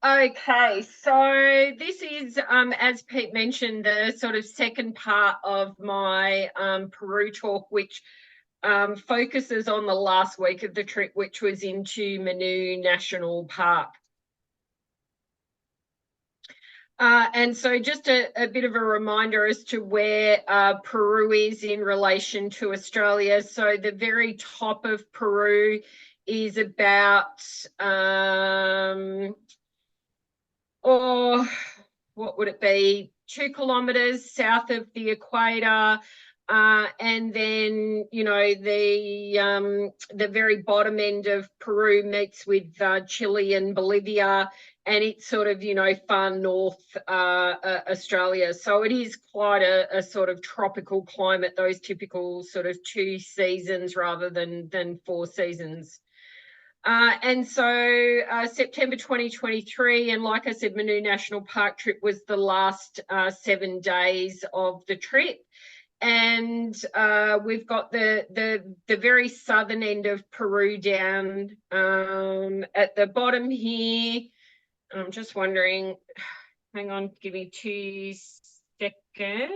Okay, so this is, as Pete mentioned, the sort of second part of my Peru talk, which focuses on the last week of the trip, which was into Manu National Park. And so just a bit of a reminder as to where Peru is in relation to Australia. So the very top of Peru is about, what would it be, 2 kilometres south of the equator. And then, you know, the very bottom end of Peru meets with Chile and Bolivia, and it's sort of, you know, far north Australia. So it is quite a sort of tropical climate, those typical sort of 2 seasons rather than 4 seasons. And so September 2023, and like I said, Manu National Park trip was the last 7 days of the trip. And we've got the very southern end of Peru down at the bottom here. I'm just wondering, hang on, give me 2 seconds.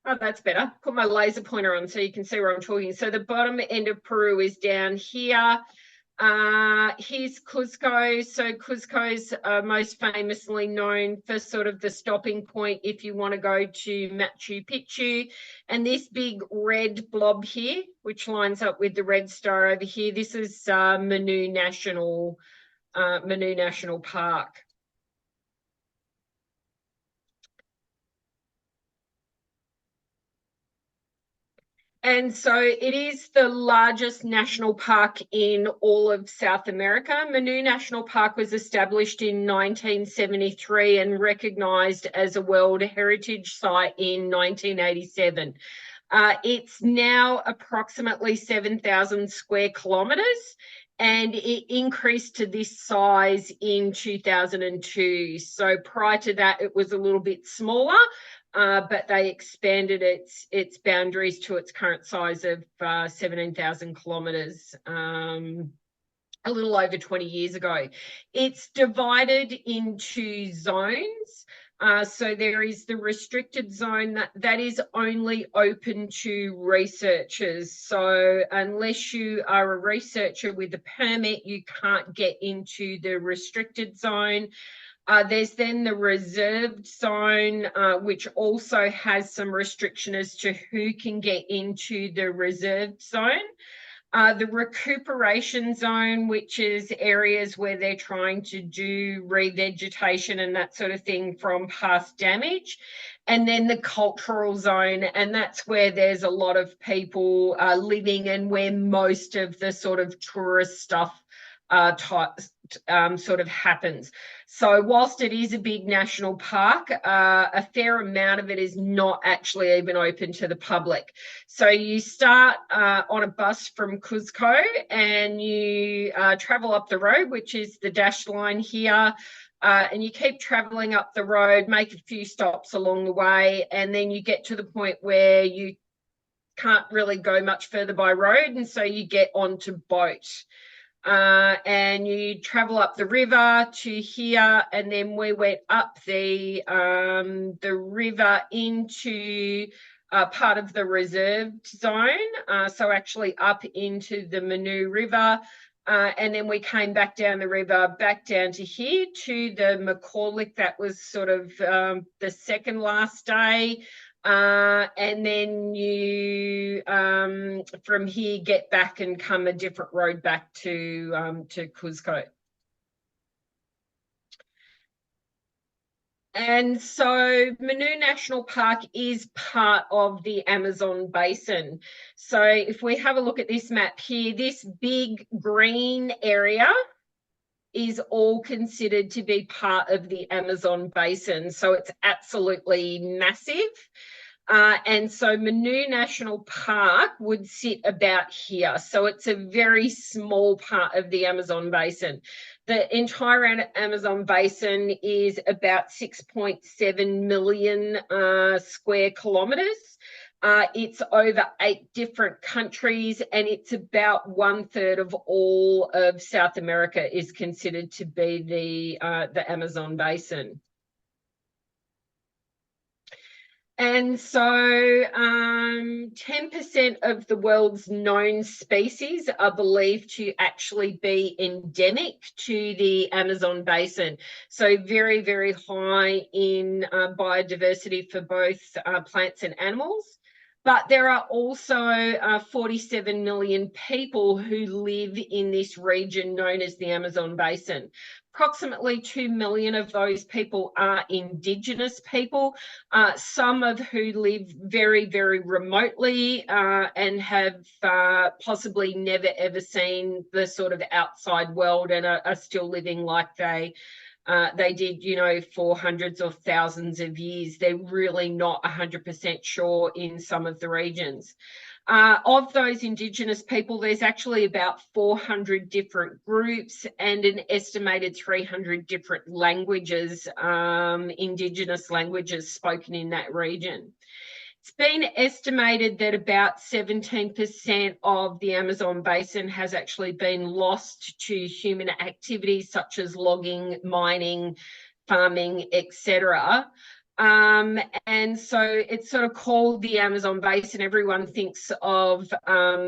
Oh, that's better. Put my laser pointer on so you can see where I'm talking. So the bottom end of Peru is down here. Here's Cusco. So Cusco's most famously known for sort of the stopping point if you want to go to Machu Picchu. And this big red blob here, which lines up with the red star over here, this is Manu National Park. And so it is the largest national park in all of South America. Manu National Park was established in 1973 and recognised as a World Heritage Site in 1987. It's now approximately 7,000 square kilometres, and it increased to this size in 2002. So prior to that, it was a little bit smaller. But they expanded its boundaries to its current size of 17,000 kilometres a little over 20 years ago. It's divided into zones. So there is the restricted zone that is only open to researchers. So unless you are a researcher with a permit, you can't get into the restricted zone. There's then the reserved zone, which also has some restriction as to who can get into the reserved zone. The recuperation zone, which is areas where they're trying to do revegetation and that sort of thing from past damage. And then the cultural zone, and that's where there's a lot of people living and where most of the sort of tourist stuff sort of happens. So whilst it is a big national park, a fair amount of it is not actually even open to the public. So you start on a bus from Cusco and you travel up the road, which is the dashed line here. And you keep traveling up the road, make a few stops along the way, and then you get to the point where you can't really go much further by road, and so you get onto boat. And you travel up the river to here, and then we went up the river into part of the reserved zone, so actually up into the Manu River, and then we came back down the river, back down to here to the Macaulay. That was sort of the second last day. And then you from here get back and come a different road back to Cusco. And so Manu National Park is part of the Amazon basin. So if we have a look at this map here, this big green area is all considered to be part of the Amazon basin. So it's absolutely massive. And so Manu National Park would sit about here. So it's a very small part of the Amazon basin. The entire Amazon basin is about 6.7 million square kilometres. It's over 8 different countries, and it's about 1/3 of all of South America is considered to be the Amazon basin. And so 10% of the world's known species are believed to actually be endemic to the Amazon basin. So very, very high in biodiversity for both plants and animals. But there are also 47 million people who live in this region known as the Amazon basin. Approximately 2 million of those people are Indigenous people, some of who live very, very remotely and have possibly never ever seen the sort of outside world and are still living like they did, you know, for hundreds of thousands of years. They're really not 100% sure in some of the regions. Of those Indigenous people, there's actually about 400 different groups and an estimated 300 different languages, Indigenous languages spoken in that region. It's been estimated that about 17% of the Amazon basin has actually been lost to human activities such as logging, mining, farming, etc. And so it's sort of called the Amazon basin. Everyone thinks of,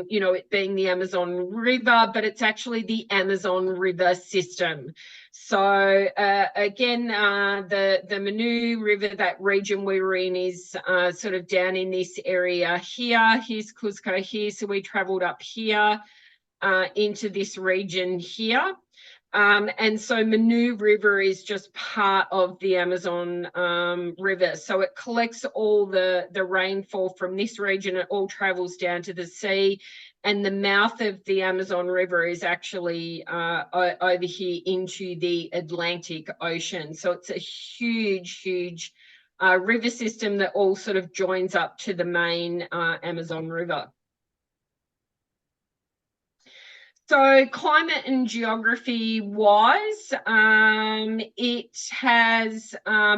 you know, it being the Amazon River, but it's actually the Amazon River system. So again, the Manu River, that region we were in, is sort of down in this area here. Here's Cusco here. So we traveled up here into this region here. And so Manu River is just part of the Amazon River. So it collects all the rainfall from this region. It all travels down to the sea. And the mouth of the Amazon River is actually over here into the Atlantic Ocean. So it's a huge, huge river system that all sort of joins up to the main Amazon River. So climate and geography wise, it has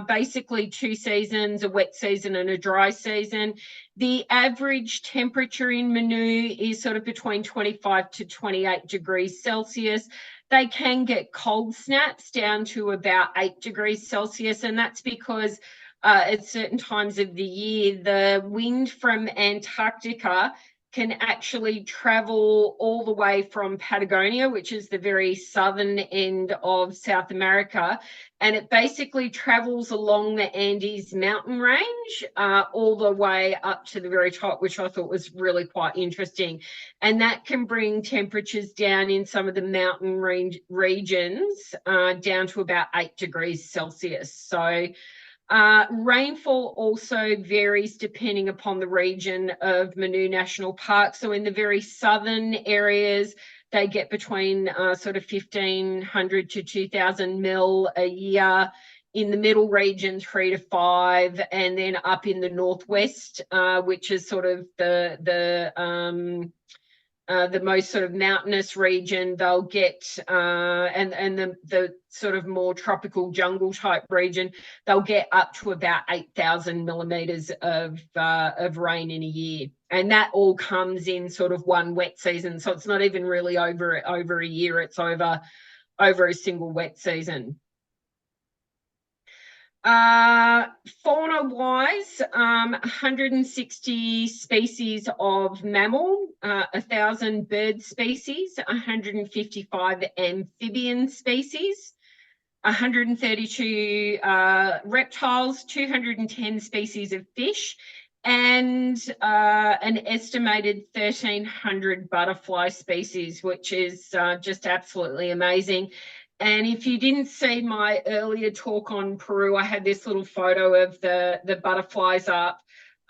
basically 2 seasons, a wet season and a dry season. The average temperature in Manu is sort of between 25 to 28 degrees Celsius. They can get cold snaps down to about 8 degrees Celsius, and that's because at certain times of the year, the wind from Antarctica can actually travel all the way from Patagonia, which is the very southern end of South America, and it basically travels along the Andes mountain range all the way up to the very top, which I thought was really quite interesting. And that can bring temperatures down in some of the mountain regions down to about 8 degrees Celsius. So rainfall also varies depending upon the region of Manu National Park. So in the very southern areas, they get between sort of 1,500 to 2,000 mil a year. In the middle region, 3 to 5, and then up in the northwest, which is sort of the most sort of mountainous region, they'll get, and the sort of more tropical jungle type region, they'll get up to about 8,000 millimeters of rain in a year. And that all comes in sort of one wet season. So it's not even really over a year, it's over a single wet season. Fauna-wise, 160 species of mammal, 1,000 bird species, 155 amphibian species, 132 reptiles, 210 species of fish, and an estimated 1,300 butterfly species, which is just absolutely amazing. And if you didn't see my earlier talk on Peru, I had this little photo of the butterflies up.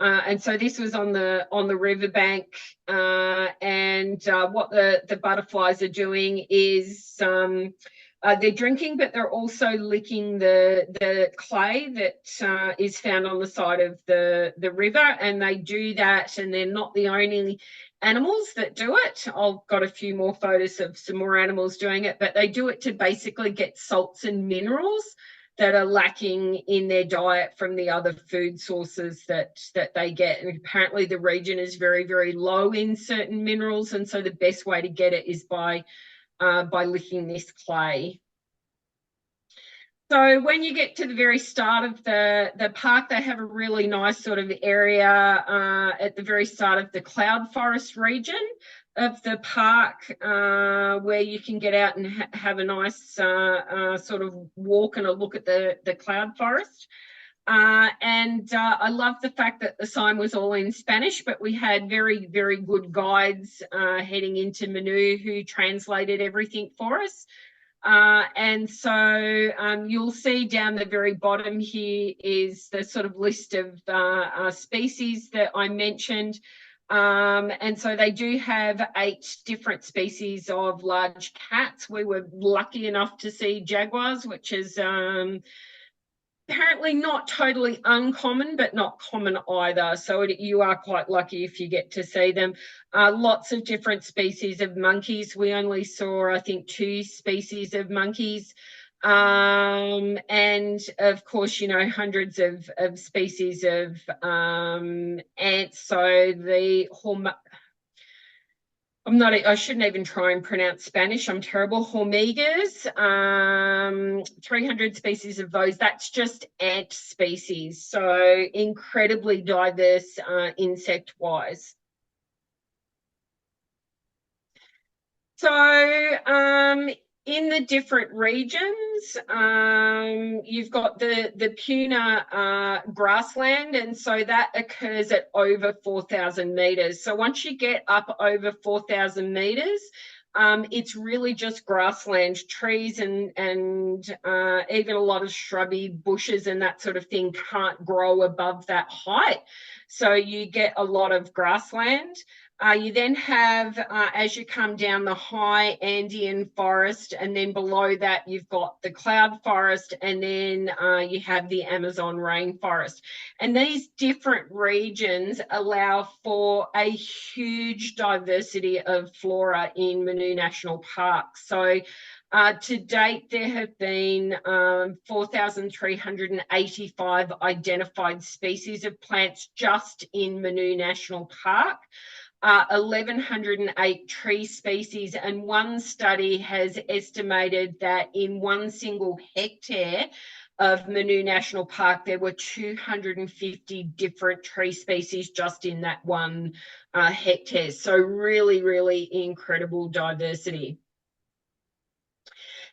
And so this was on the riverbank. And what the butterflies are doing is they're drinking, but they're also licking the clay that is found on the side of the river. And they do that, and they're not the only animals that do it. I've got a few more photos of some more animals doing it, but they do it to basically get salts and minerals that are lacking in their diet from the other food sources that they get. And apparently the region is very, very low in certain minerals, and so the best way to get it is by licking this clay. So when you get to the very start of the park, they have a really nice sort of area at the very start of the cloud forest region of the park, where you can get out and have a nice sort of walk and a look at the cloud forest. I love the fact that the sign was all in Spanish, but we had very, very good guides heading into Manu who translated everything for us. And so you'll see down the very bottom here is the sort of list of species that I mentioned. And so they do have 8 different species of large cats. We were lucky enough to see jaguars, which is apparently not totally uncommon, but not common either. So you are quite lucky if you get to see them. Lots of different species of monkeys. We only saw, I think, 2 species of monkeys. And of course, you know, hundreds of species of ants. So I shouldn't even try and pronounce Spanish. I'm terrible. Hormigas, 300 species of those. That's just ant species. So incredibly diverse insect-wise. So in the different regions, you've got the Puna grassland, and so that occurs at over 4,000 meters. So once you get up over 4,000 meters, it's really just grassland, trees and even a lot of shrubby bushes and that sort of thing can't grow above that height. So you get a lot of grassland. You then have, as you come down, the high Andean forest, and then below that you've got the cloud forest, and then you have the Amazon rainforest. And these different regions allow for a huge diversity of flora in Manu National Park. So to date, there have been 4,385 identified species of plants just in Manu National Park. 1,108 tree species, and one study has estimated that in one single hectare of Manu National Park, there were 250 different tree species just in that one hectare. So really, really incredible diversity.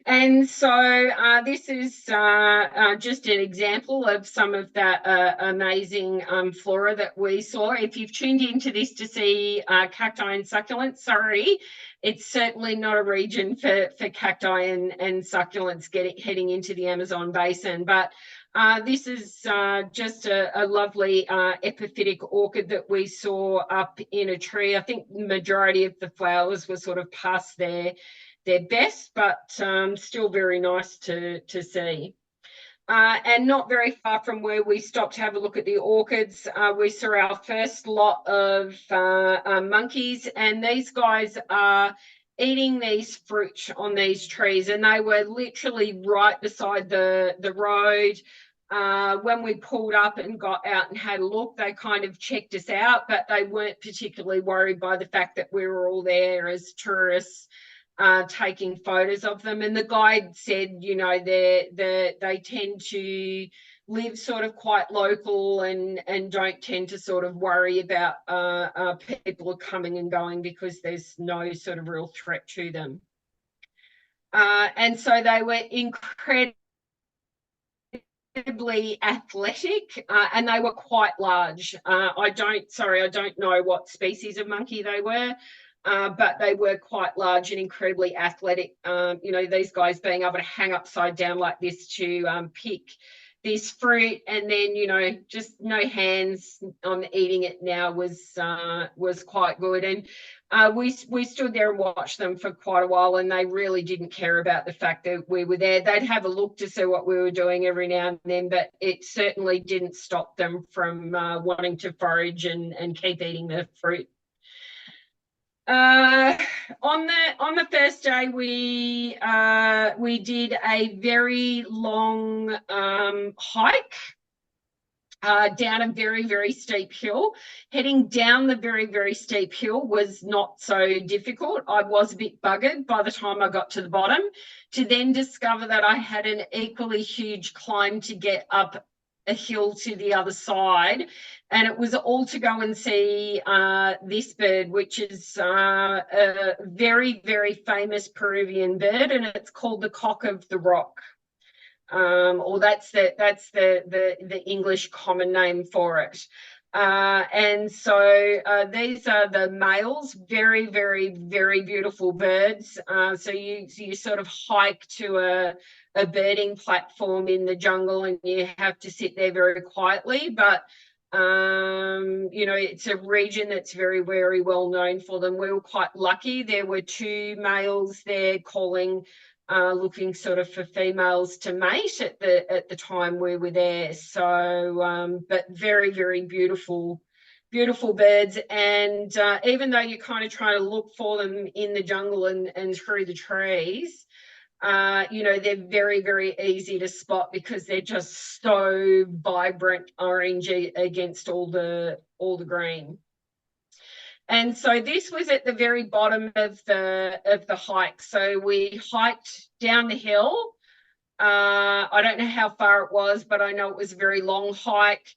And so this is just an example of some of that amazing flora that we saw. If you've tuned into this to see cacti and succulents, sorry, it's certainly not a region for cacti and succulents heading into the Amazon basin. But this is just a lovely epiphytic orchid that we saw up in a tree. I think the majority of the flowers were sort of past their best, but still very nice to see. And not very far from where we stopped to have a look at the orchids, we saw our first lot of monkeys, and these guys are eating these fruit on these trees, and they were literally right beside the road. When we pulled up and got out and had a look, they kind of checked us out, but they weren't particularly worried by the fact that we were all there as tourists taking photos of them. And the guide said, you know, they tend to live sort of quite local and don't tend to sort of worry about people are coming and going because there's no sort of real threat to them. And so they were incredibly athletic, and they were quite large. I don't know what species of monkey they were, but they were quite large and incredibly athletic. You know, these guys being able to hang upside down like this to pick this fruit, and then, you know, just no hands on eating it now was quite good. And we stood there and watched them for quite a while, and they really didn't care about the fact that we were there. They'd have a look to see what we were doing every now and then, but it certainly didn't stop them from wanting to forage and keep eating the fruit. Uh, on the first day, we did a very long hike down a very, very steep hill. Heading down the very, very steep hill was not so difficult. I was a bit buggered by the time I got to the bottom, to then discover that I had an equally huge climb to get up a hill to the other side. And it was all to go and see this bird, which is a very, very famous Peruvian bird, and it's called the cock of the rock. Or that's the English common name for it. And so these are the males, very, very, very beautiful birds. So you sort of hike to a birding platform in the jungle, and you have to sit there very quietly. But you know, it's a region that's very, very well known for them. We were quite lucky. There were two males there calling, looking sort of for females to mate at the time we were there. So, but very, very beautiful, beautiful birds. And even though you kind of try to look for them in the jungle and through the trees, you know, they're very, very easy to spot because they're just so vibrant orange against all the green. And so this was at the very bottom of the hike. So we hiked down the hill. I don't know how far it was, but I know it was a very long hike.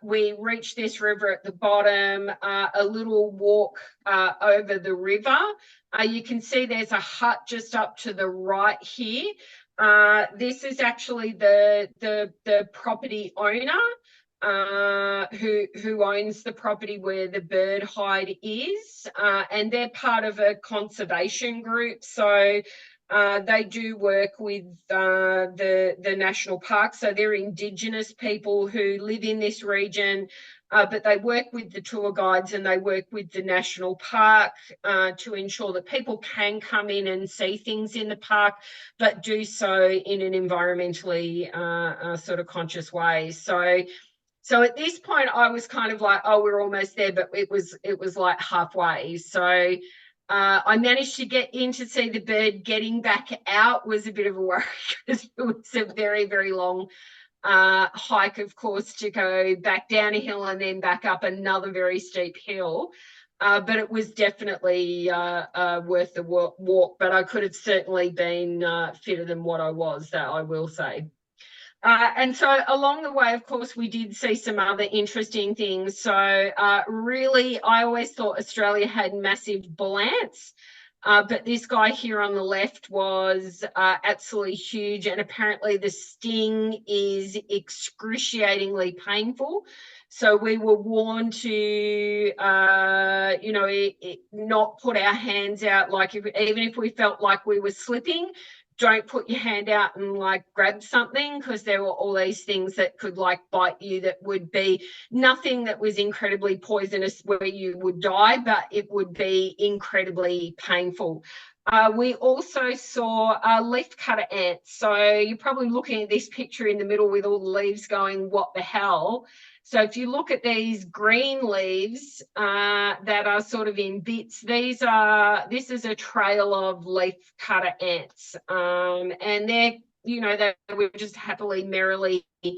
We reached this river at the bottom, a little walk over the river. You can see there's a hut just up to the right here. This is actually the property owner who owns the property where the bird hide is, and they're part of a conservation group. So they do work with the national park. So they're Indigenous people who live in this region, but they work with the tour guides and they work with the national park to ensure that people can come in and see things in the park, but do so in an environmentally sort of conscious way. So at this point, I was kind of like, oh, we're almost there, but it was like halfway. So I managed to get in to see the bird. Getting back out was a bit of a worry because it was a very, very long hike, of course, to go back down a hill and then back up another very steep hill. But it was definitely worth the walk. But I could have certainly been fitter than what I was, that I will say. And so along the way, of course, we did see some other interesting things. So really, I always thought Australia had massive bull ants, but this guy here on the left was absolutely huge. And apparently the sting is excruciatingly painful. So we were warned to, you know, not put our hands out. Like even if we felt like we were slipping, don't put your hand out and like grab something, because there were all these things that could like bite you that would be nothing that was incredibly poisonous where you would die, but it would be incredibly painful. We also saw leaf cutter ants. So you're probably looking at this picture in the middle with all the leaves going, what the hell? So if you look at these green leaves that are sort of in bits, this is a trail of leaf cutter ants. And they're, you know, they were just happily, merrily, you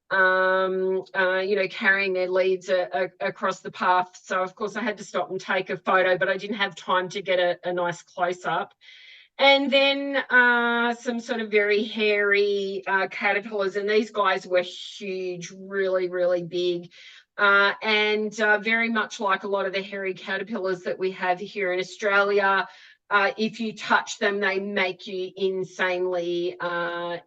know, carrying their leaves across the path. So of course I had to stop and take a photo, but I didn't have time to get a nice close up. And then some sort of very hairy caterpillars, and these guys were huge, really, really big, and very much like a lot of the hairy caterpillars that we have here in Australia. If you touch them, they make you insanely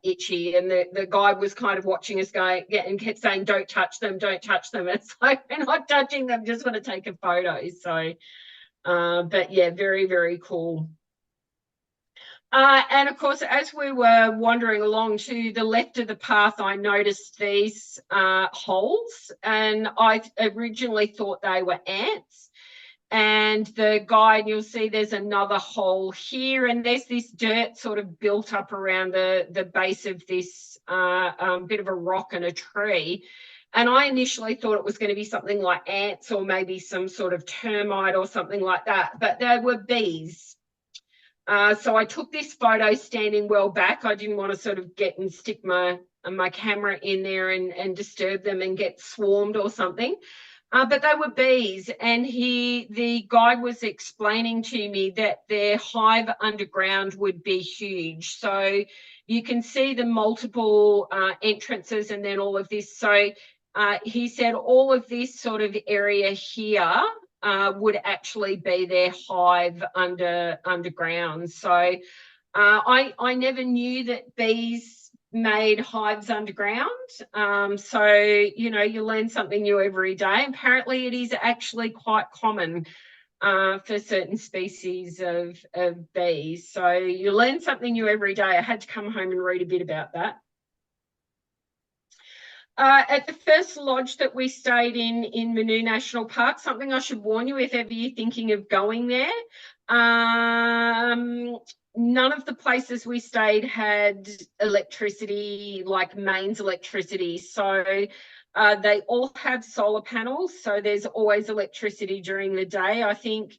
itchy. And the guide was kind of watching us going, yeah, and kept saying, don't touch them, don't touch them. It's like, we're not touching them, just want to take a photo. So, but yeah, very, very cool. And of course, as we were wandering along to the left of the path, I noticed these holes, and I originally thought they were ants. And the guide, you'll see there's another hole here, and there's this dirt sort of built up around the base of this bit of a rock and a tree. And I initially thought it was going to be something like ants or maybe some sort of termite or something like that, but they were bees. So I took this photo standing well back. I didn't want to sort of get and stick my camera in there and disturb them and get swarmed or something. But they were bees, and the guide was explaining to me that their hive underground would be huge. So you can see the multiple entrances and then all of this. So he said all of this sort of area here would actually be their hive underground. So I never knew that bees made hives underground. So, you learn something new every day. Apparently, it is actually quite common for certain species of bees. So you learn something new every day. I had to come home and read a bit about that. At the first lodge that we stayed in Manu National Park, something I should warn you if ever you're thinking of going there, none of the places we stayed had electricity, like mains electricity. So they all have solar panels, so there's always electricity during the day. I think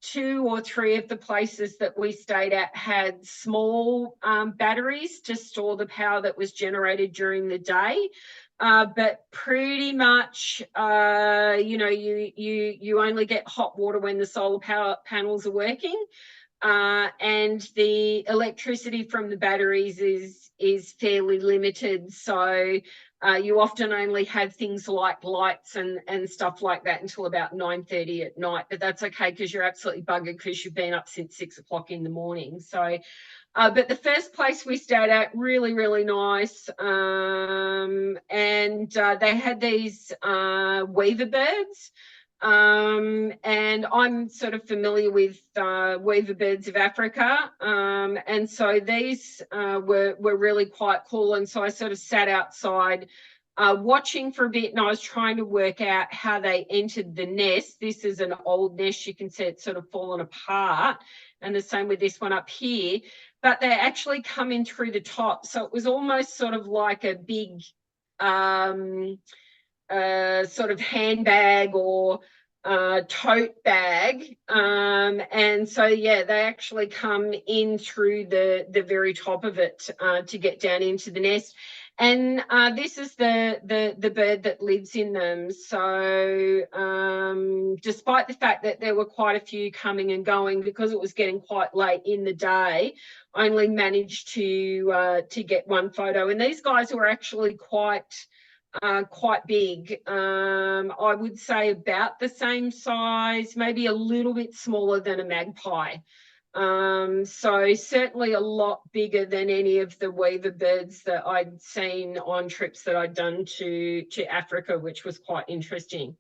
2 or 3 of the places that we stayed at had small batteries to store the power that was generated during the day. But pretty much, you only get hot water when the solar power panels are working. And the electricity from the batteries is fairly limited. So you often only have things like lights and stuff like that until about 9:30 at night. But that's okay because you're absolutely buggered because you've been up since 6 o'clock in the morning. So but the first place we stayed at, really, really nice. And they had these weaver birds. And I'm sort of familiar with weaver birds of Africa. And so these were really quite cool. And so I sort of sat outside watching for a bit, and I was trying to work out how they entered the nest. This is an old nest. You can see it's sort of fallen apart. And the same with this one up here. But they actually come in through the top. So it was almost sort of like a big sort of handbag or tote bag. And so, yeah, they actually come in through the very top of it to get down into the nest. And this is the bird that lives in them. So despite the fact that there were quite a few coming and going, because it was getting quite late in the day, I only managed to get one photo. And these guys were actually quite big. I would say about the same size, maybe a little bit smaller than a magpie. So certainly a lot bigger than any of the weaver birds that I'd seen on trips that I'd done to Africa, which was quite interesting.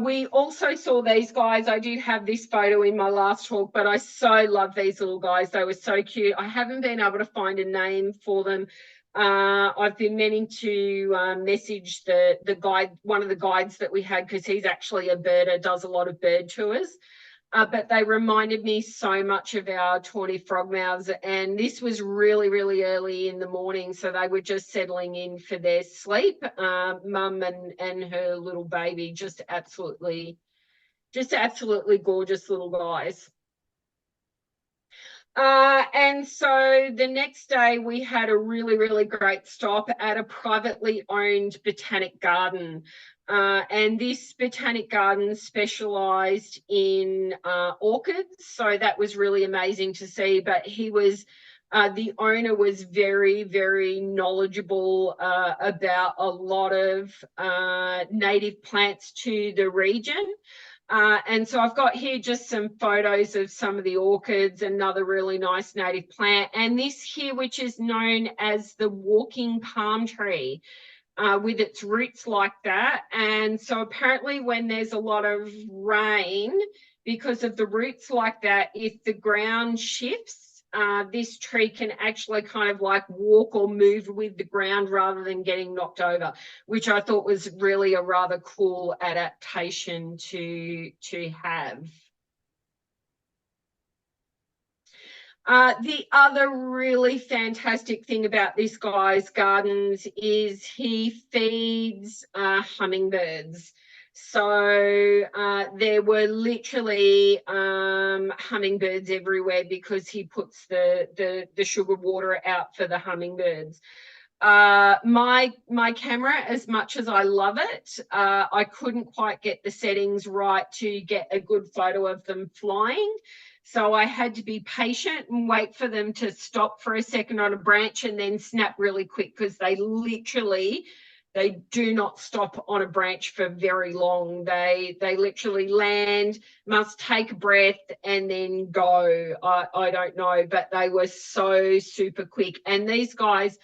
We also saw these guys. I did have this photo in my last talk, but I so love these little guys. They were so cute. I haven't been able to find a name for them. I've been meaning to message the guide, one of the guides that we had, because he's actually a birder, does a lot of bird tours. But they reminded me so much of our tawny frogmouths, and this was really, really early in the morning, so they were just settling in for their sleep. Mum and her little baby, just absolutely gorgeous little guys. And so the next day we had a really, really great stop at a privately owned botanic garden. And this botanic garden specialized in orchids. So that was really amazing to see. But the owner was very, very knowledgeable about a lot of native plants to the region. And so I've got here just some photos of some of the orchids, another really nice native plant, and this here, which is known as the walking palm tree, with its roots like that. And so apparently when there's a lot of rain, because of the roots like that, if the ground shifts, this tree can actually kind of like walk or move with the ground rather than getting knocked over, which I thought was really a rather cool adaptation to have. The other really fantastic thing about this guy's gardens is he feeds hummingbirds. So there were literally hummingbirds everywhere because he puts the sugar water out for the hummingbirds. My camera, as much as I love it, I couldn't quite get the settings right to get a good photo of them flying. So I had to be patient and wait for them to stop for a second on a branch and then snap really quick, because they do not stop on a branch for very long. They literally land, must take a breath, and then go. I don't know, but they were so super quick. And these guys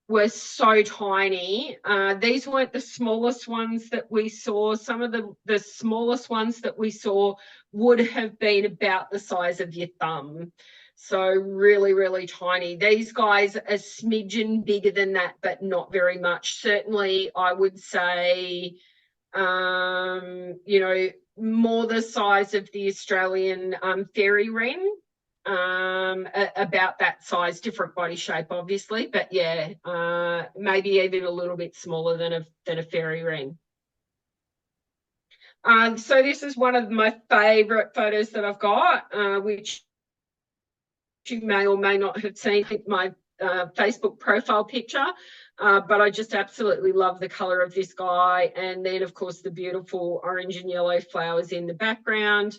were so tiny. These weren't the smallest ones that we saw. Some of the smallest ones that we saw would have been about the size of your thumb. So really, really tiny. These guys are a smidgen bigger than that, but not very much. Certainly, I would say, more the size of the Australian fairy wren. About that size, different body shape, obviously, but yeah, maybe even a little bit smaller than a fairy wren. So this is one of my favorite photos that I've got, which you may or may not have seen my Facebook profile picture. But I just absolutely love the color of this guy. And then, of course, the beautiful orange and yellow flowers in the background.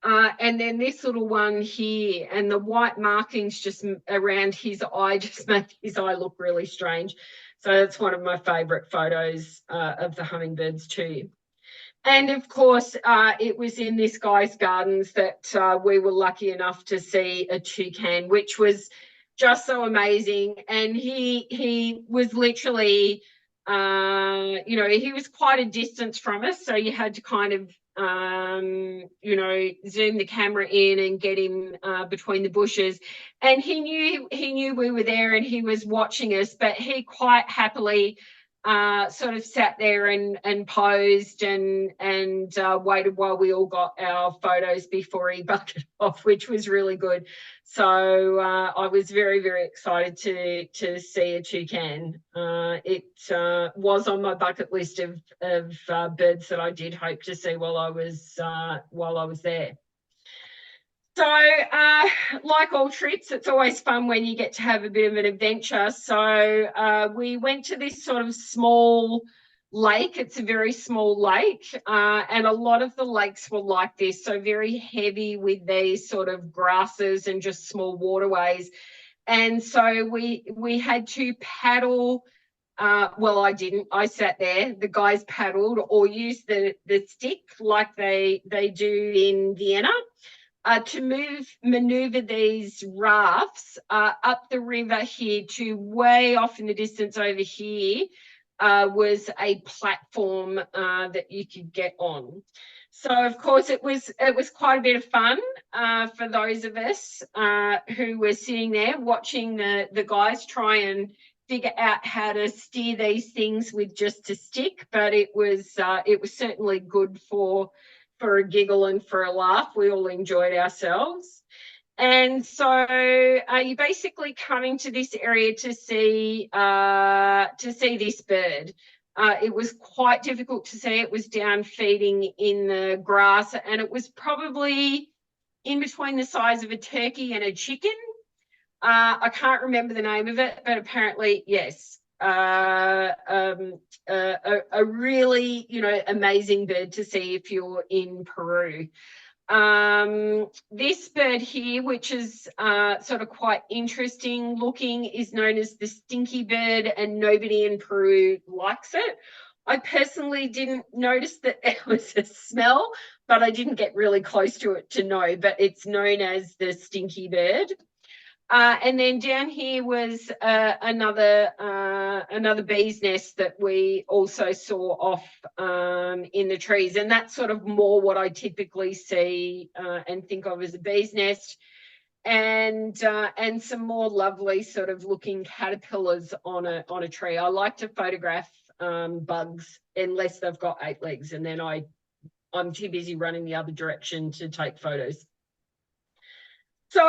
And then this little one here, and the white markings just around his eye just make his eye look really strange. So that's one of my favorite photos of the hummingbirds too. And of course, it was in this guy's gardens that we were lucky enough to see a toucan, which was just so amazing. And he was literally, he was quite a distance from us, so you had to kind of, zoom the camera in and get him between the bushes. And he knew we were there, and he was watching us, but he quite happily sort of sat there and posed and waited while we all got our photos before he bucketed off, which was really good. So I was very, very excited to see a toucan. It was on my bucket list of birds that I did hope to see while I was there. So, like all trips, it's always fun when you get to have a bit of an adventure. So, we went to this sort of small lake. It's a very small lake, and a lot of the lakes were like this. So, very heavy with these sort of grasses and just small waterways. And so we had to paddle. Well, I didn't. I sat there. The guys paddled or used the stick like they do in Vienna. To maneuver these rafts up the river here to way off in the distance over here was a platform that you could get on. So of course it was quite a bit of fun for those of us who were sitting there watching the guys try and figure out how to steer these things with just a stick. But it was certainly good for a giggle and for a laugh. We all enjoyed ourselves. And so you're basically coming to this area to see this bird. It was quite difficult to see. It was down feeding in the grass, and it was probably in between the size of a turkey and a chicken. I can't remember the name of it, but apparently, yes, a really, amazing bird to see if you're in Peru. This bird here, which is sort of quite interesting looking, is known as the stinky bird, and nobody in Peru likes it. I personally didn't notice that it was a smell, but I didn't get really close to it to know, but it's known as the stinky bird. And then down here was another bee's nest that we also saw off in the trees, and that's sort of more what I typically see and think of as a bee's nest, and some more lovely sort of looking caterpillars on a tree. I like to photograph bugs unless they've got 8 legs, and then I'm too busy running the other direction to take photos. So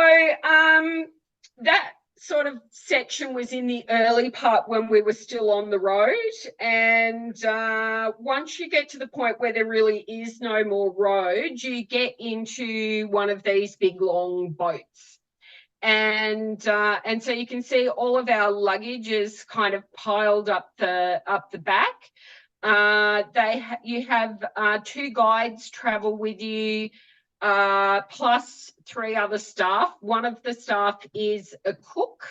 that sort of section was in the early part when we were still on the road. And once you get to the point where there really is no more road, you get into one of these big long boats. And so you can see all of our luggage is kind of piled up the back. You have two guides travel with you, plus three other staff. One of the staff is a cook,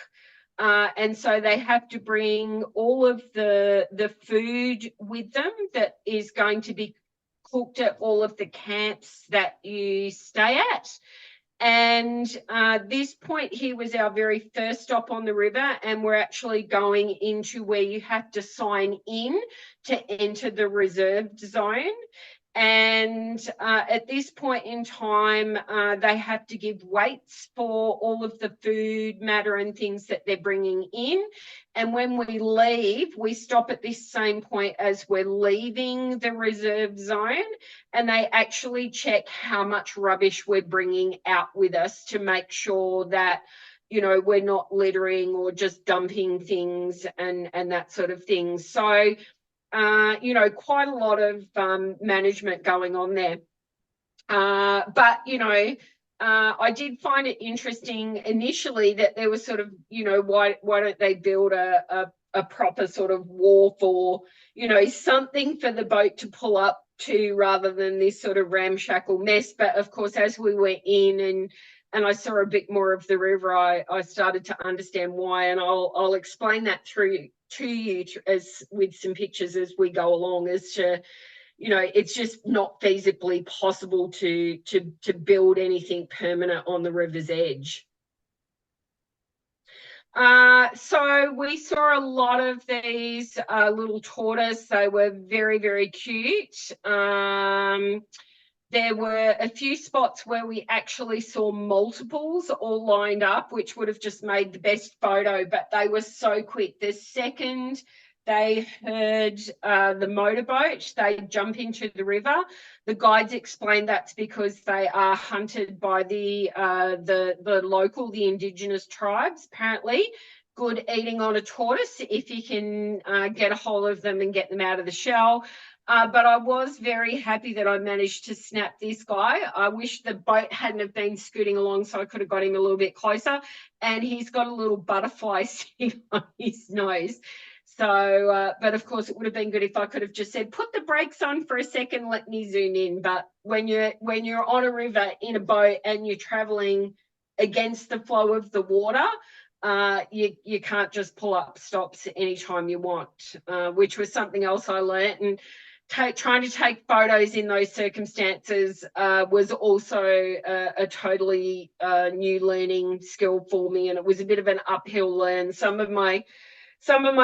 and so they have to bring all of the food with them that is going to be cooked at all of the camps that you stay at. And this point here was our very first stop on the river, and we're actually going into where you have to sign in to enter the reserved zone. And at this point in time, they have to give weights for all of the food matter and things that they're bringing in. And when we leave, we stop at this same point as we're leaving the reserve zone, and they actually check how much rubbish we're bringing out with us to make sure that, you know, we're not littering or just dumping things and that sort of thing. So you know, quite a lot of management going on there. But, you know, I did find it interesting initially that there was sort of, you know, why don't they build a proper sort of wharf or, you know, something for the boat to pull up to rather than this sort of ramshackle mess. But of course, as we went in and I saw a bit more of the river, I started to understand why, and I'll explain that through to you as with some pictures as we go along, as to, you know, it's just not feasibly possible to build anything permanent on the river's edge. So we saw a lot of these little tortoise. They were very, very cute. There were a few spots where we actually saw multiples all lined up, which would have just made the best photo, but they were so quick. The second they heard the motorboat, they jump into the river. The guides explained that's because they are hunted by the local, the indigenous tribes. Apparently, good eating on a tortoise if you can get a hold of them and get them out of the shell. But I was very happy that I managed to snap this guy. I wish the boat hadn't have been scooting along so I could have got him a little bit closer. And he's got a little butterfly sitting on his nose. So, but of course, it would have been good if I could have just said, put the brakes on for a second, let me zoom in. But when you're on a river in a boat and you're traveling against the flow of the water, you can't just pull up stops anytime you want, which was something else I learned. And trying to take photos in those circumstances was also a totally new learning skill for me, and it was a bit of an uphill learn. Some of my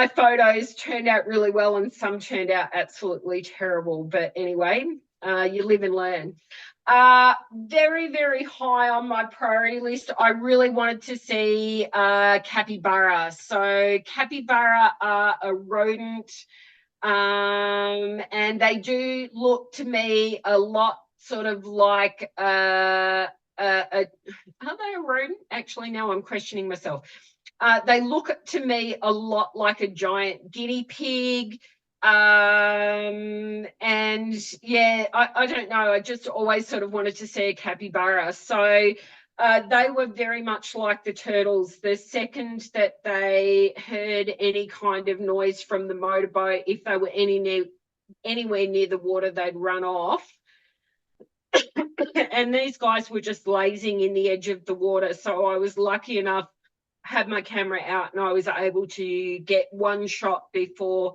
photos turned out really well and some turned out absolutely terrible, but anyway, you live and learn. Very, very high on my priority list, I really wanted to see capybara. So capybara are a rodent, and they do look to me a lot sort of like are they a rodent? Actually, now I'm questioning myself. They look to me a lot like a giant guinea pig. And yeah, I don't know. I just always sort of wanted to see a capybara. So they were very much like the turtles. The second that they heard any kind of noise from the motorboat, if they were anywhere near the water, they'd run off. And these guys were just lazing in the edge of the water. So I was lucky enough, had my camera out, and I was able to get one shot before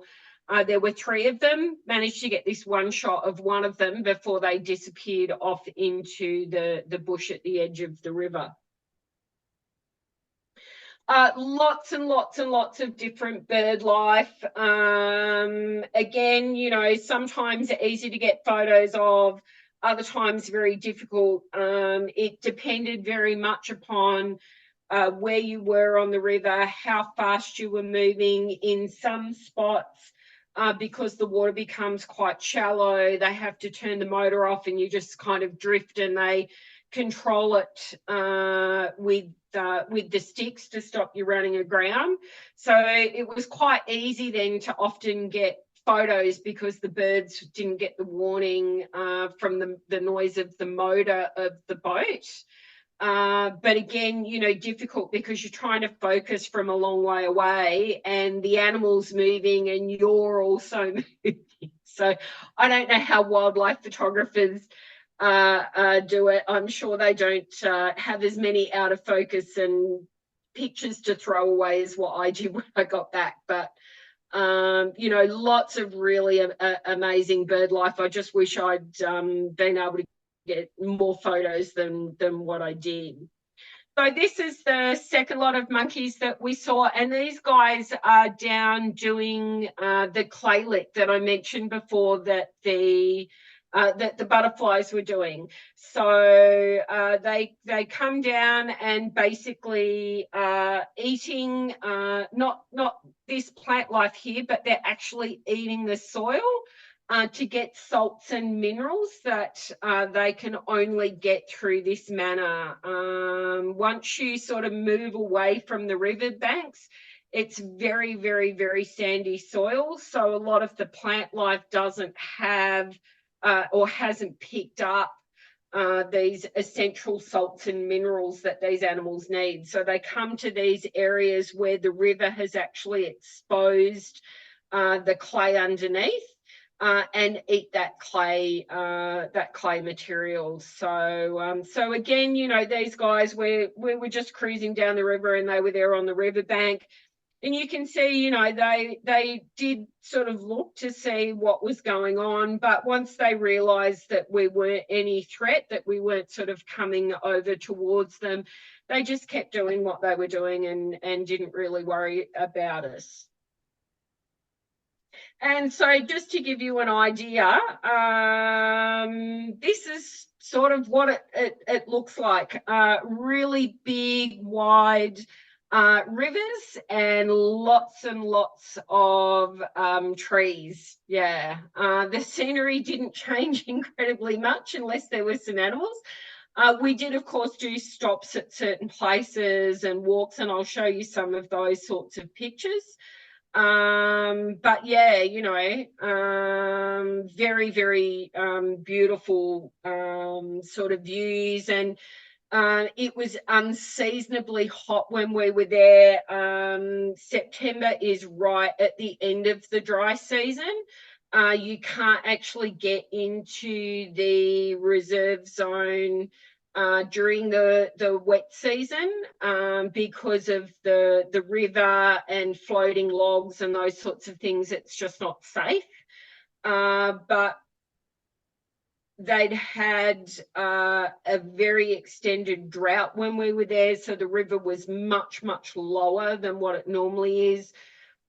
there were three of them. Managed to get this one shot of one of them before they disappeared off into the bush at the edge of the river. Lots and lots and lots of different bird life. Again, you know, sometimes easy to get photos of, other times very difficult. It depended very much upon where you were on the river, how fast you were moving. In some spots, because the water becomes quite shallow, they have to turn the motor off and you just kind of drift, and they control it with the sticks to stop you running aground. So it was quite easy then to often get photos because the birds didn't get the warning from the noise of the motor of the boat. But again, difficult because you're trying to focus from a long way away and the animal's moving and you're also moving. So I don't know how wildlife photographers do it. I'm sure they don't have as many out of focus and pictures to throw away as what I did when I got back. But lots of really amazing bird life. I just wish I'd been able to get more photos than what I did. So this is the second lot of monkeys that we saw, and these guys are down doing the clay lick that I mentioned before that the butterflies were doing. So they come down and basically eating not this plant life here, but they're actually eating the soil to get salts and minerals that they can only get through this manner. Once you sort of move away from the river banks, it's very, very, very sandy soil. So a lot of the plant life doesn't have or hasn't picked up these essential salts and minerals that these animals need. So they come to these areas where the river has actually exposed the clay underneath. And eat that clay material. So again, these guys, we were just cruising down the river and they were there on the riverbank. And you can see, they did sort of look to see what was going on. But once they realized that we weren't any threat, that we weren't sort of coming over towards them, they just kept doing what they were doing and didn't really worry about us. And so just to give you an idea, this is sort of what it looks like. Really big, wide rivers and lots of trees. Yeah. The scenery didn't change incredibly much unless there were some animals. We did, of course, do stops at certain places and walks, and I'll show you some of those sorts of pictures. But yeah, very, very beautiful sort of views, and it was unseasonably hot when we were there. September is right at the end of the dry season. You can't actually get into the reserve zone during the wet season because of the river and floating logs and those sorts of things. It's just not safe. But they'd had a very extended drought when we were there, so the river was much lower than what it normally is.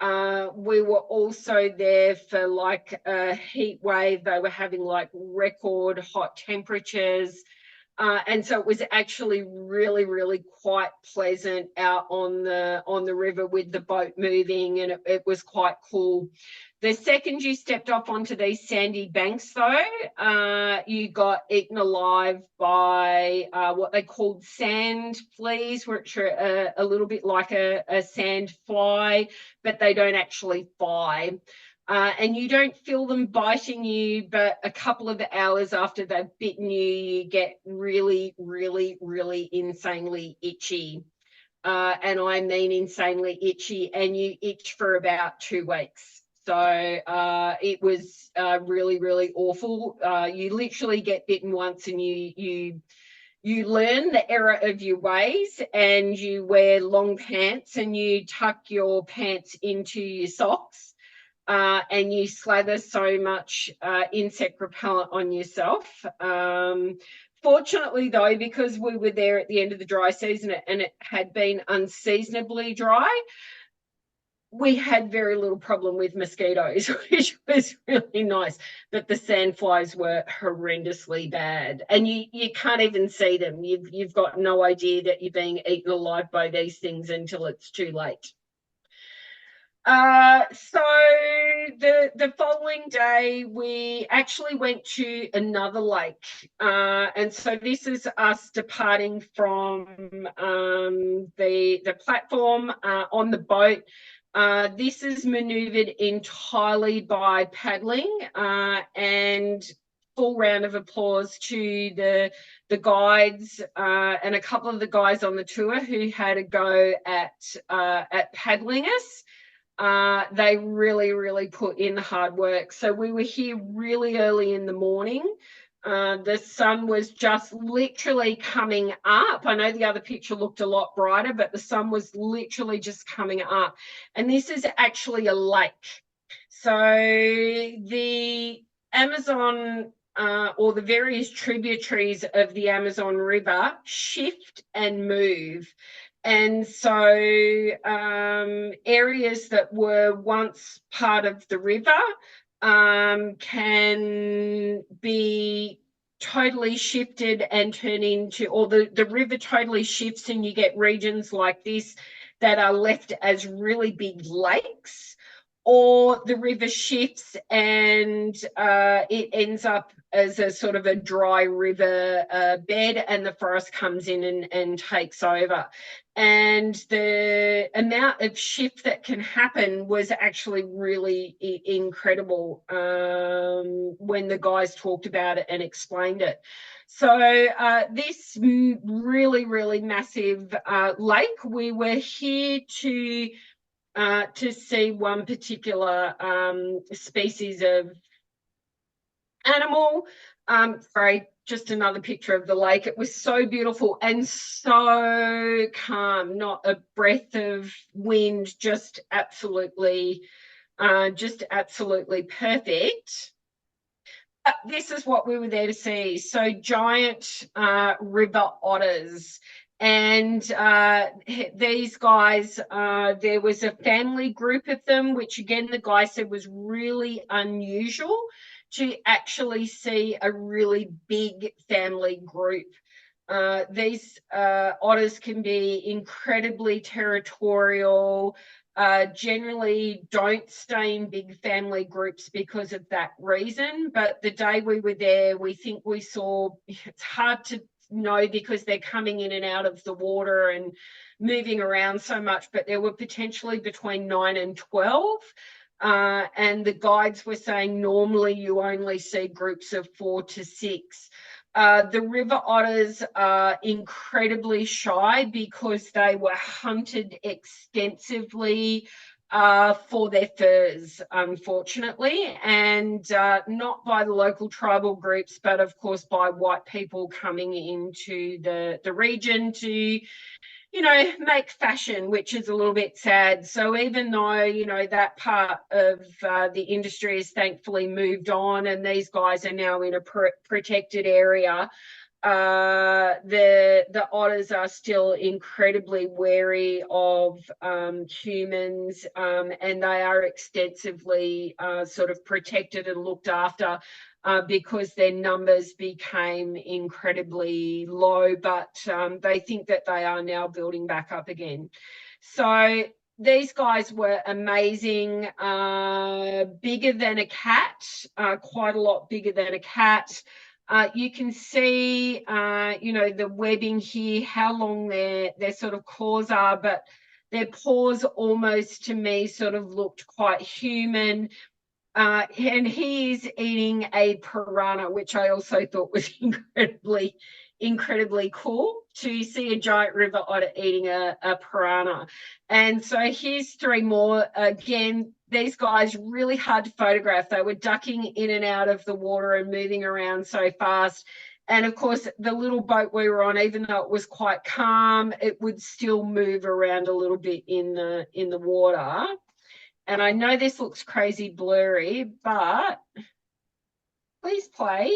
We were also there for like a heat wave. They were having like record hot temperatures. And so it was actually really quite pleasant out on the river with the boat moving, and it was quite cool. The second you stepped off onto these sandy banks, though, you got eaten alive by what they called sand fleas, which are a little bit like a sand fly, but they don't actually fly. And you don't feel them biting you, but a couple of hours after they've bitten you, you get really insanely itchy. And I mean insanely itchy, and you itch for about 2 weeks. So it was really awful. You literally get bitten once and you learn the error of your ways, and you wear long pants and you tuck your pants into your socks. And you slather so much insect repellent on yourself. Fortunately, though, because we were there at the end of the dry season and it had been unseasonably dry, we had very little problem with mosquitoes, which was really nice. But the sandflies were horrendously bad, and you can't even see them. You've got no idea that you're being eaten alive by these things until it's too late. So the following day we actually went to another lake, and so this is us departing from the platform on the boat. This is maneuvered entirely by paddling, and full round of applause to the guides and a couple of the guys on the tour who had a go at paddling us. They really, really put in the hard work. So we were here really early in the morning. The sun was just literally coming up. I know the other picture looked a lot brighter, but the sun was literally just coming up. And this is actually a lake. So the Amazon or the various tributaries of the Amazon River shift and move. And so areas that were once part of the river can be totally shifted and turn into, or the river totally shifts and you get regions like this that are left as really big lakes, or the river shifts and it ends up as a sort of a dry river bed, and the forest comes in and takes over. And the amount of shift that can happen was actually really incredible when the guys talked about it and explained it. So this really, really massive lake, we were here to see one particular species of animal. Sorry, just another picture of the lake. It was so beautiful and so calm, not a breath of wind, just absolutely perfect. This is what we were there to see. So giant river otters. And these guys, there was a family group of them, which again, the guy said was really unusual to actually see a really big family group. These otters can be incredibly territorial, generally don't stay in big family groups because of that reason. But the day we were there, we think we saw, it's hard to know because they're coming in and out of the water and moving around so much, but there were potentially between 9 and 12. And the guides were saying normally you only see groups of 4 to 6. The river otters are incredibly shy because they were hunted extensively for their furs, unfortunately, and not by the local tribal groups, but of course by white people coming into the region to, make fashion, which is a little bit sad. So even though, that part of the industry has thankfully moved on and these guys are now in a protected area, the otters are still incredibly wary of humans, and they are extensively sort of protected and looked after because their numbers became incredibly low, but they think that they are now building back up again. So these guys were amazing, bigger than a cat, quite a lot bigger than a cat. You can see, the webbing here, how long their sort of claws are, but their paws almost to me sort of looked quite human. And he is eating a piranha, which I also thought was incredibly cool to see a giant river otter eating a piranha. And so here's 3 more. Again, these guys really hard to photograph. They were ducking in and out of the water and moving around so fast. And of course, the little boat we were on, even though it was quite calm, it would still move around a little bit in the water. And I know this looks crazy blurry, but please play.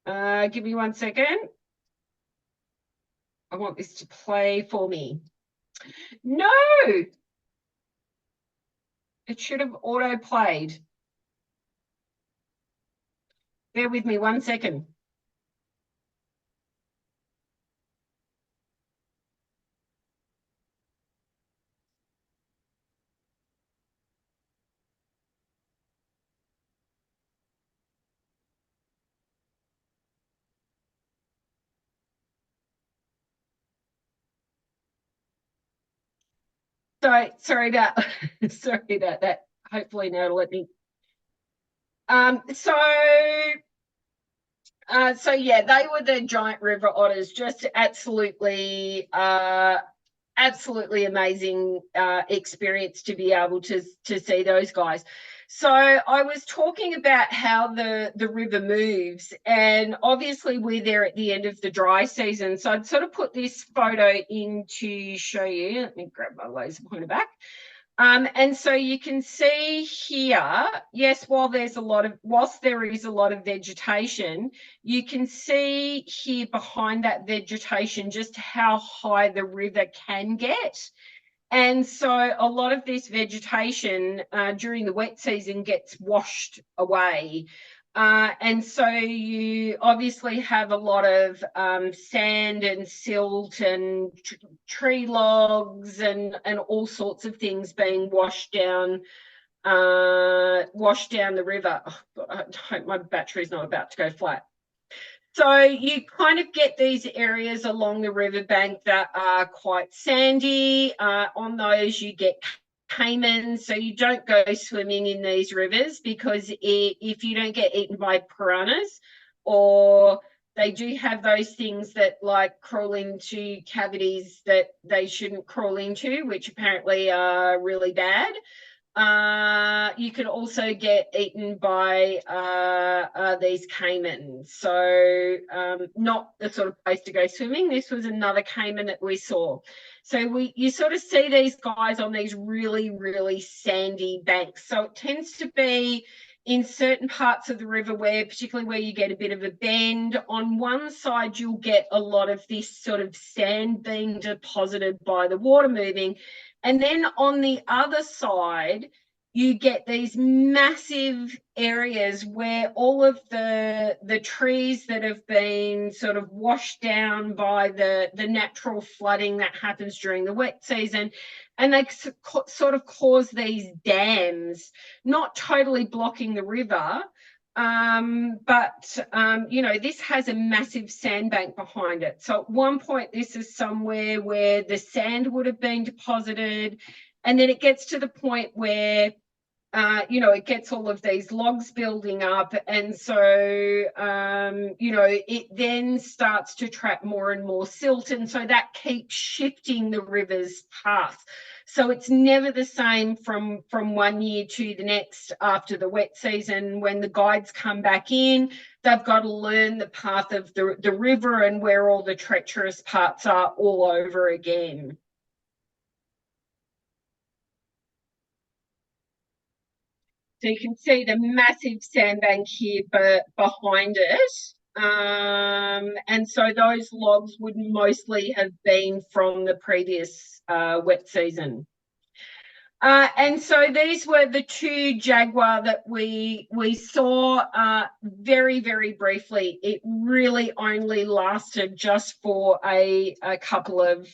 Give me 1 second. I want this to play for me. No, it should have auto played. Bear with me 1 second. So sorry about sorry about that. Hopefully now it'll let me. So yeah, they were the giant river otters, just absolutely amazing experience to be able to see those guys. So I was talking about how the river moves, and obviously we're there at the end of the dry season. So I'd sort of put this photo in to show you. Let me grab my laser pointer back. And so you can see here, yes, whilst there is a lot of vegetation, you can see here behind that vegetation just how high the river can get. And so a lot of this vegetation during the wet season gets washed away. And so you obviously have a lot of sand and silt and tree logs and all sorts of things being washed down the river. Oh, God, I hope my battery's not about to go flat. So you kind of get these areas along the riverbank that are quite sandy. On those you get caimans, so you don't go swimming in these rivers because if you don't get eaten by piranhas, or they do have those things that like crawl into cavities that they shouldn't crawl into, which apparently are really bad. You can also get eaten by these caimans. So not the sort of place to go swimming. This was another caiman that we saw. So you sort of see these guys on these really, really sandy banks. So it tends to be in certain parts of the river particularly where you get a bit of a bend, on one side you'll get a lot of this sort of sand being deposited by the water moving. And then on the other side, you get these massive areas where all of the trees that have been sort of washed down by the natural flooding that happens during the wet season, and they sort of cause these dams, not totally blocking the river, but this has a massive sandbank behind it. So at one point, this is somewhere where the sand would have been deposited, and then it gets to the point where it gets all of these logs building up, and so it then starts to trap more and more silt, and so that keeps shifting the river's path. So it's never the same from one year to the next after the wet season. When the guides come back in, they've got to learn the path of the river and where all the treacherous parts are all over again. So you can see the massive sandbank here behind it. And so those logs would mostly have been from the previous wet season. And so these were the two jaguar that we saw very, very briefly. It really only lasted just for a couple of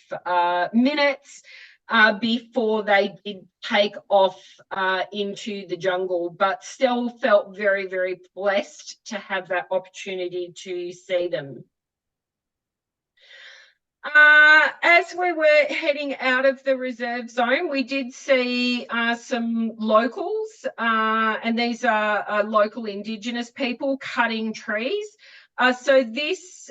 minutes before they did take off into the jungle, but still felt very, very blessed to have that opportunity to see them. As we were heading out of the reserve zone, we did see some locals, and these are local Indigenous people cutting trees. So this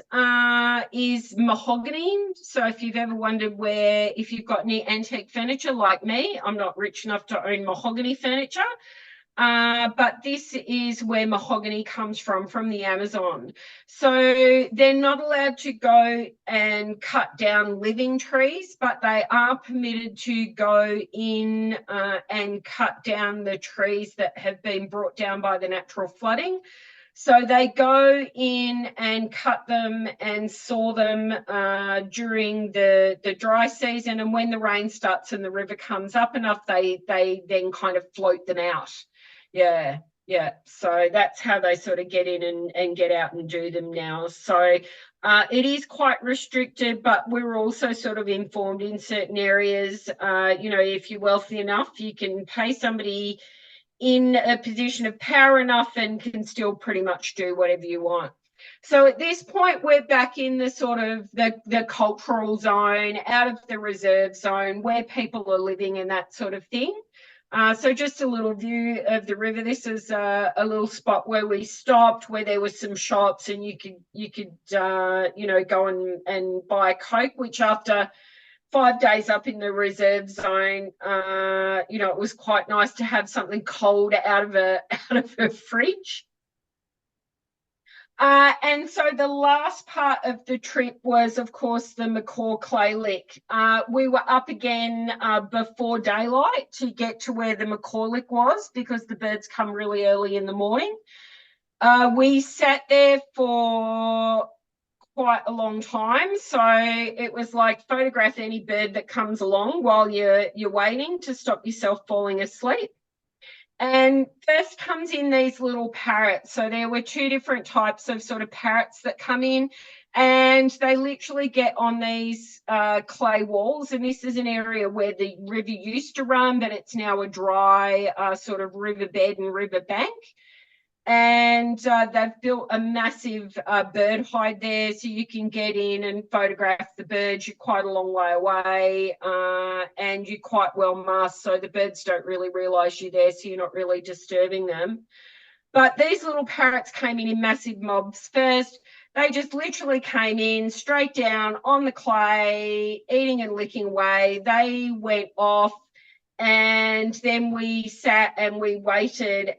is mahogany. So if you've ever wondered if you've got any antique furniture like me, I'm not rich enough to own mahogany furniture. But this is where mahogany comes from the Amazon. So they're not allowed to go and cut down living trees, but they are permitted to go in and cut down the trees that have been brought down by the natural flooding. So they go in and cut them and saw them during the dry season, and when the rain starts and the river comes up enough, they then kind of float them out. Yeah. So that's how they sort of get in and get out and do them now. So it is quite restricted, but we're also sort of informed in certain areas, if you're wealthy enough, you can pay somebody in a position of power enough and can still pretty much do whatever you want. So at this point, we're back in the sort of the cultural zone, out of the reserve zone, where people are living and that sort of thing. So just a little view of the river. This is a little spot where we stopped, where there were some shops, and you could go and buy a Coke, which after 5 days up in the reserve zone, it was quite nice to have something cold out of a fridge. And so the last part of the trip was, of course, the Macaw Clay Lick. We were up again before daylight to get to where the Macaw Lick was, because the birds come really early in the morning. We sat there for quite a long time, so it was like photograph any bird that comes along while you're waiting to stop yourself falling asleep. And first comes in these little parrots. So there were two different types of sort of parrots that come in, and they literally get on these clay walls. And this is an area where the river used to run, but it's now a dry sort of riverbed and river bank. And they've built a massive bird hide there, so you can get in and photograph the birds. You're quite a long way away, and you're quite well masked, so the birds don't really realise you're there, so you're not really disturbing them. But these little parrots came in massive mobs first. They just literally came in straight down on the clay, eating and licking away. They went off. And then we sat and we waited,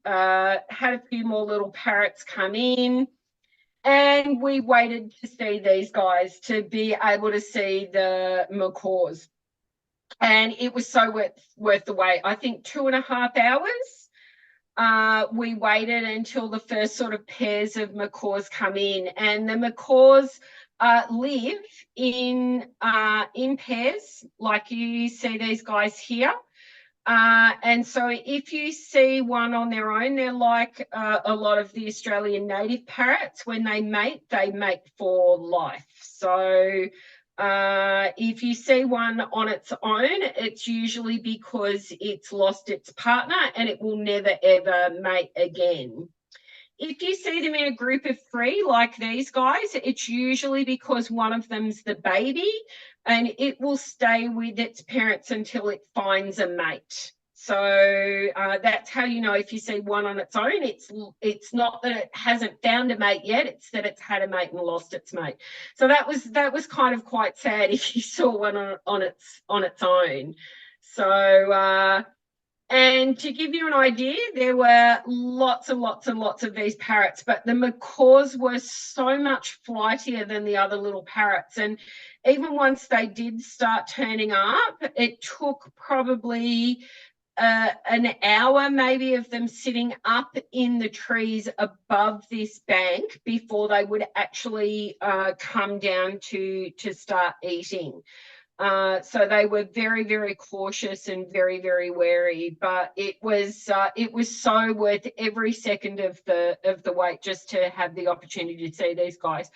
had a few more little parrots come in, and we waited to see these guys, to be able to see the macaws. And it was so worth the wait. I think 2.5 hours. We waited until the first sort of pairs of macaws come in, and the macaws live in pairs, like you see these guys here. And so if you see one on their own, they're like a lot of the Australian native parrots. When they mate for life. So if you see one on its own, it's usually because it's lost its partner and it will never, ever mate again. If you see them in a group of 3, like these guys, it's usually because one of them's the baby, and it will stay with its parents until it finds a mate. So that's how you know if you see one on its own. It's not that it hasn't found a mate yet; it's that it's had a mate and lost its mate. So that was kind of quite sad if you saw one on its own. So. And to give you an idea, there were lots and lots and lots of these parrots, but the macaws were so much flightier than the other little parrots. And even once they did start turning up, it took probably an hour maybe of them sitting up in the trees above this bank before they would actually come down to start eating. So they were very, very cautious and very, very wary. But it was so worth every second of the wait just to have the opportunity to see these guys.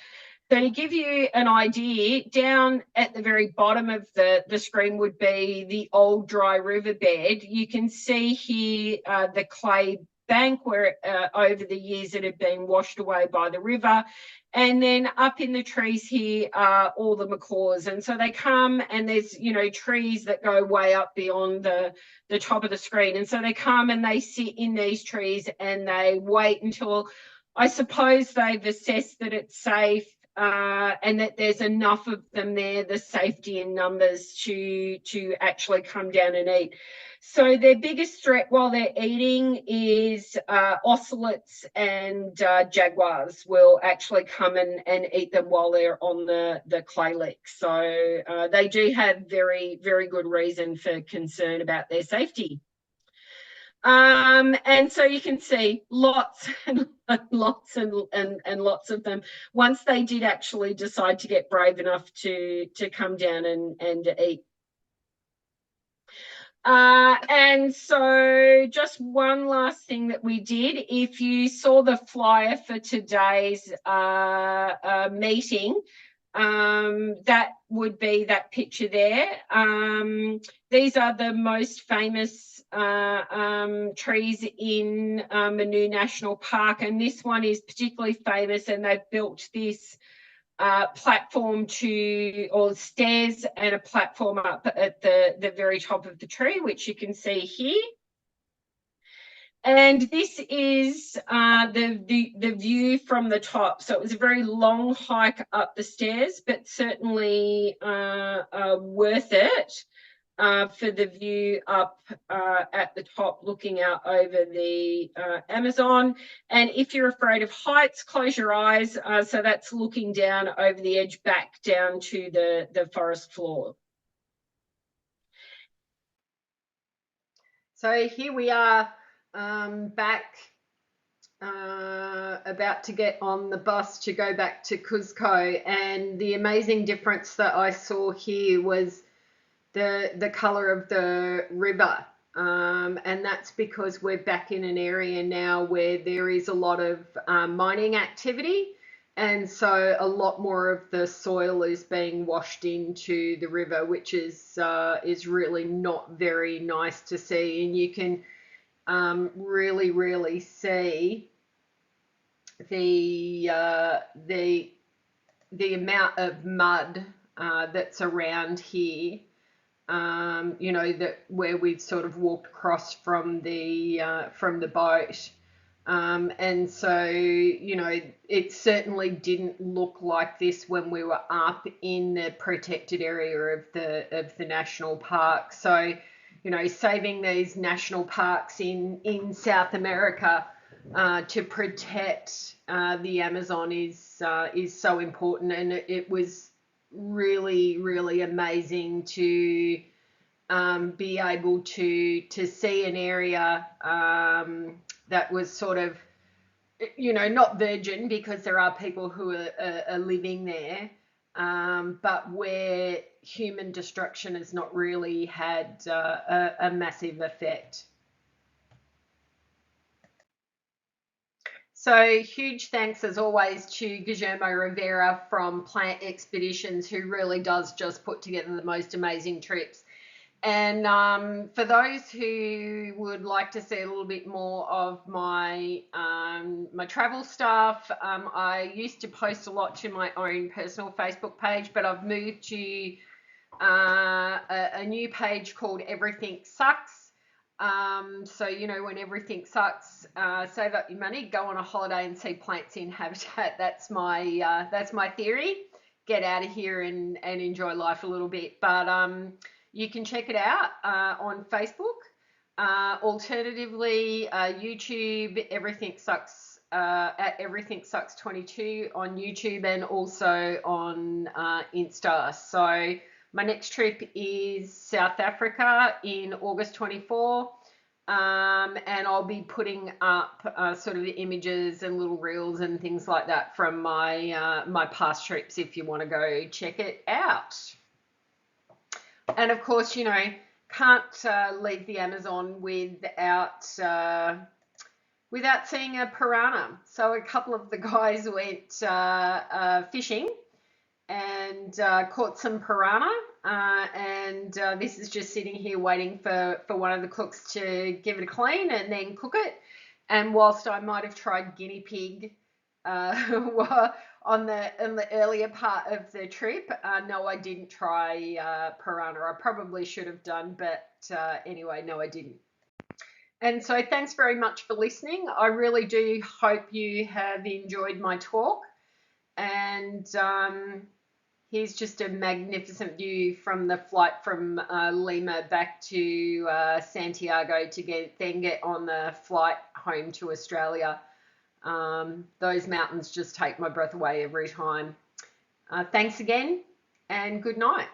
So to give you an idea, down at the very bottom of the screen would be the old dry riverbed. You can see here the clay bank where over the years it had been washed away by the river. And then up in the trees here are all the macaws. And so they come, and there's, trees that go way up beyond the top of the screen. And so they come and they sit in these trees and they wait until, I suppose, they've assessed that it's safe and that there's enough of them there, the safety in numbers, to actually come down and eat. So their biggest threat while they're eating is ocelots and jaguars will actually come and eat them while they're on the clay lick. So they do have very, very good reason for concern about their safety. And so you can see lots and lots and lots of them once they did actually decide to get brave enough to come down and eat. And so just one last thing that we did, if you saw the flyer for today's meeting, That would be that picture there. These are the most famous trees in Manu National Park, and this one is particularly famous, and they've built this platform or stairs and a platform up at the very top of the tree, which you can see here. And this is the view from the top. So it was a very long hike up the stairs, but certainly worth it for the view up at the top, looking out over the Amazon. And if you're afraid of heights, close your eyes. So that's looking down over the edge, back down to the forest floor. So here we are, back, about to get on the bus to go back to Cuzco, and the amazing difference that I saw here was the color of the river, and that's because we're back in an area now where there is a lot of mining activity, and so a lot more of the soil is being washed into the river, which is really not very nice to see. And you can really see the amount of mud that's around here. You know, that where we've sort of walked across from the boat. And so, you know, it certainly didn't look like this when we were up in the protected area of the national park. So, you know, saving these national parks in South America to protect the Amazon is so important, and it was really amazing to be able to see an area that was sort of, you know, not virgin, because there are people who are living there, but where human destruction has not really had a massive effect. So huge thanks as always to Guillermo Rivera from Plant Expeditions, who really does just put together the most amazing trips. And for those who would like to see a little bit more of my my travel stuff, I used to post a lot to my own personal Facebook page, but I've moved to a new page called Everything Sucks. So, you know, when everything sucks, save up your money, go on a holiday and see plants in habitat. That's my theory. Get out of here and enjoy life a little bit. But you can check it out on Facebook. Alternatively, YouTube, Everything Sucks, at Everything Sucks 22 on YouTube, and also on Insta. So my next trip is South Africa in August 24, and I'll be putting up sort of the images and little reels and things like that from my my past trips if you want to go check it out. And of course, you know, can't leave the Amazon without seeing a piranha. So a couple of the guys went fishing and caught some piranha, and this is just sitting here waiting for one of the cooks to give it a clean and then cook it. And whilst I might have tried guinea pig on the earlier part of the trip, no, I didn't try piranha. I probably should have done, but anyway, no, I didn't. And so thanks very much for listening. I really do hope you have enjoyed my talk. And here's just a magnificent view from the flight from Lima back to Santiago to then get on the flight home to Australia. Those mountains just take my breath away every time. Thanks again, and good night.